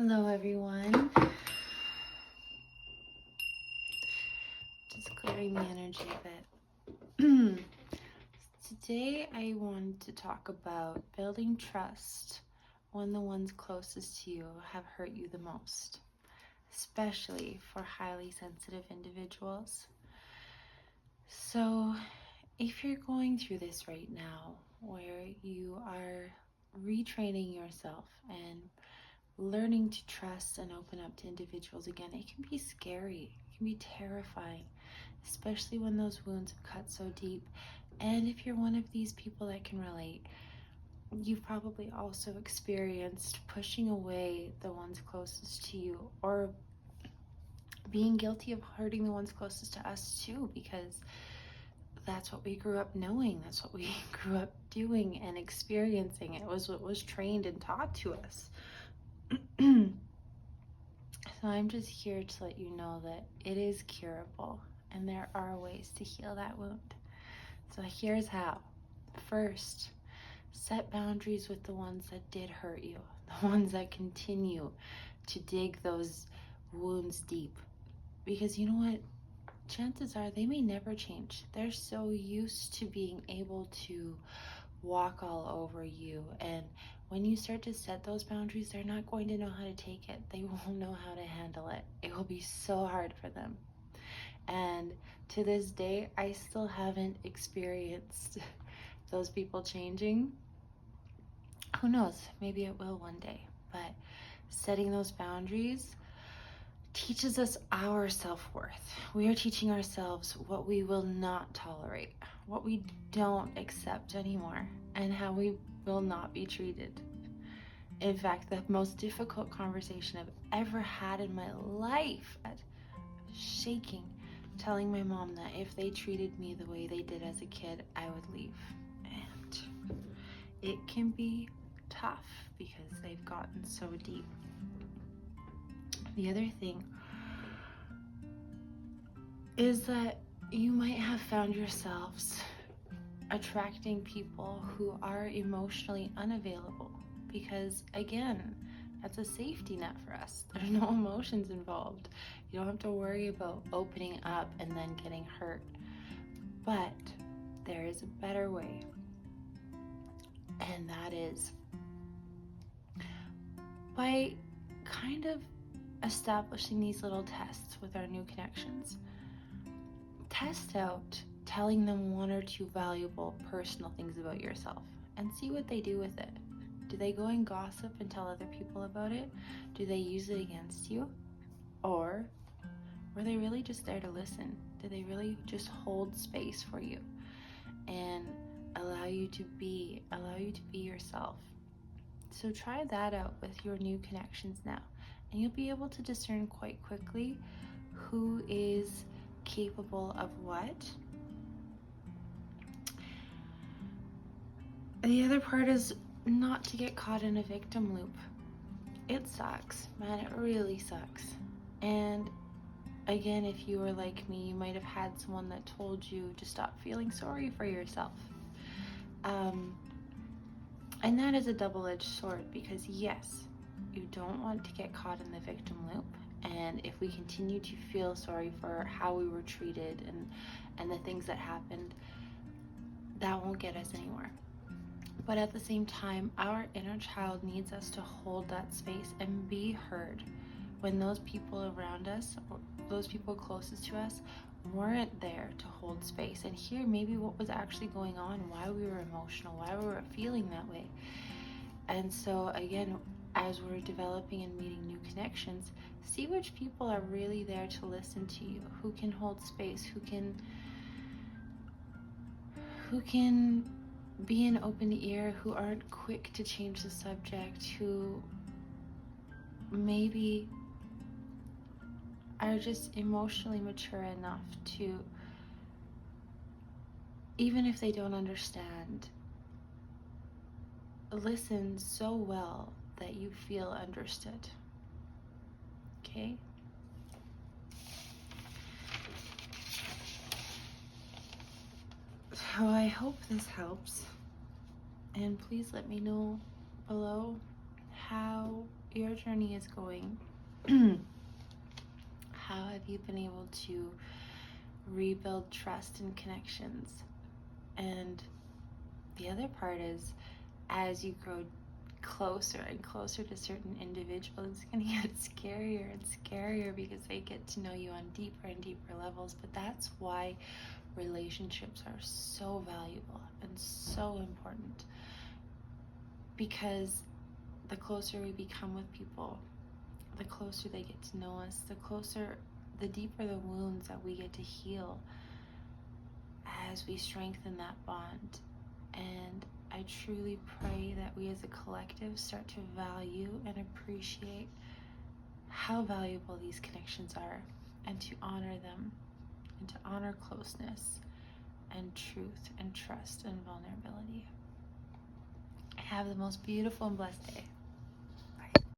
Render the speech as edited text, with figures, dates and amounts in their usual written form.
Hello, everyone. Just clearing the energy a bit. Today, I want to talk about building trust when the ones closest to you have hurt you the most, especially for highly sensitive individuals. So, if you're going through this right now, where you are retraining yourself and learning to trust and open up to individuals again, it can be scary, it can be terrifying, especially when those wounds have cut so deep. And if you're one of these people that can relate, you've probably also experienced pushing away the ones closest to you, or being guilty of hurting the ones closest to us too, because that's what we grew up knowing, that's what we grew up doing and experiencing. It was what was trained and taught to us. So I'm just here to let you know that it is curable and there are ways to heal that wound. So here's how. First, set boundaries with the ones that did hurt you, the ones that continue to dig those wounds deep. Because you know what? Chances are they may never change. They're so used to being able to walk all over you, and when you start to set those boundaries, they're not going to know how to take it. They won't know how to handle it. It will be so hard for them. And to this day, I still haven't experienced those people changing. Who knows? Maybe it will one day. But setting those boundaries teaches us our self-worth. We are teaching ourselves what we will not tolerate, what we don't accept anymore, and how we will not be treated. In fact, the most difficult conversation I've ever had in my life, shaking, telling my mom that if they treated me the way they did as a kid, I would leave. And it can be tough because they've gotten so deep. The other thing is that you might have found yourselves attracting people who are emotionally unavailable because, again, that's a safety net for us. There's no emotions involved. You don't have to worry about opening up and then getting hurt. But there is a better way, and that is by kind of establishing these little tests with our new connections. Test out telling them one or two valuable personal things about yourself and see what they do with it. Do they go and gossip and tell other people about it? Do they use it against you? Or were they really just there to listen? Did they really just hold space for you and allow you to be yourself? So try that out with your new connections now, and you'll be able to discern quite quickly who is capable of what. The other part is not to get caught in a victim loop. It sucks, man, it really sucks. And again, if you were like me, you might have had someone that told you to stop feeling sorry for yourself. And that is a double-edged sword because yes, you don't want to get caught in the victim loop. And if we continue to feel sorry for how we were treated and the things that happened, that won't get us anywhere. But at the same time, our inner child needs us to hold that space and be heard when those people around us, or those people closest to us, weren't there to hold space and hear maybe what was actually going on, why we were emotional, why we were feeling that way. And so again, as we're developing and meeting new connections, see which people are really there to listen to you, who can hold space, who can be an open ear, who aren't quick to change the subject, who maybe are just emotionally mature enough to, even if they don't understand, listen so well that you feel understood. Okay? So I hope this helps, and please let me know below how your journey is going. How have you been able to rebuild trust and connections? And the other part is, as you grow closer and closer to certain individuals, it's going to get scarier and scarier because they get to know you on deeper and deeper levels. But that's why relationships are so valuable and so important, because the closer we become with people, the closer they get to know us, the deeper the wounds that we get to heal as we strengthen that bond. And I truly pray that we as a collective start to value and appreciate how valuable these connections are, and to honor them, and to honor closeness and truth and trust and vulnerability. Have the most beautiful and blessed day.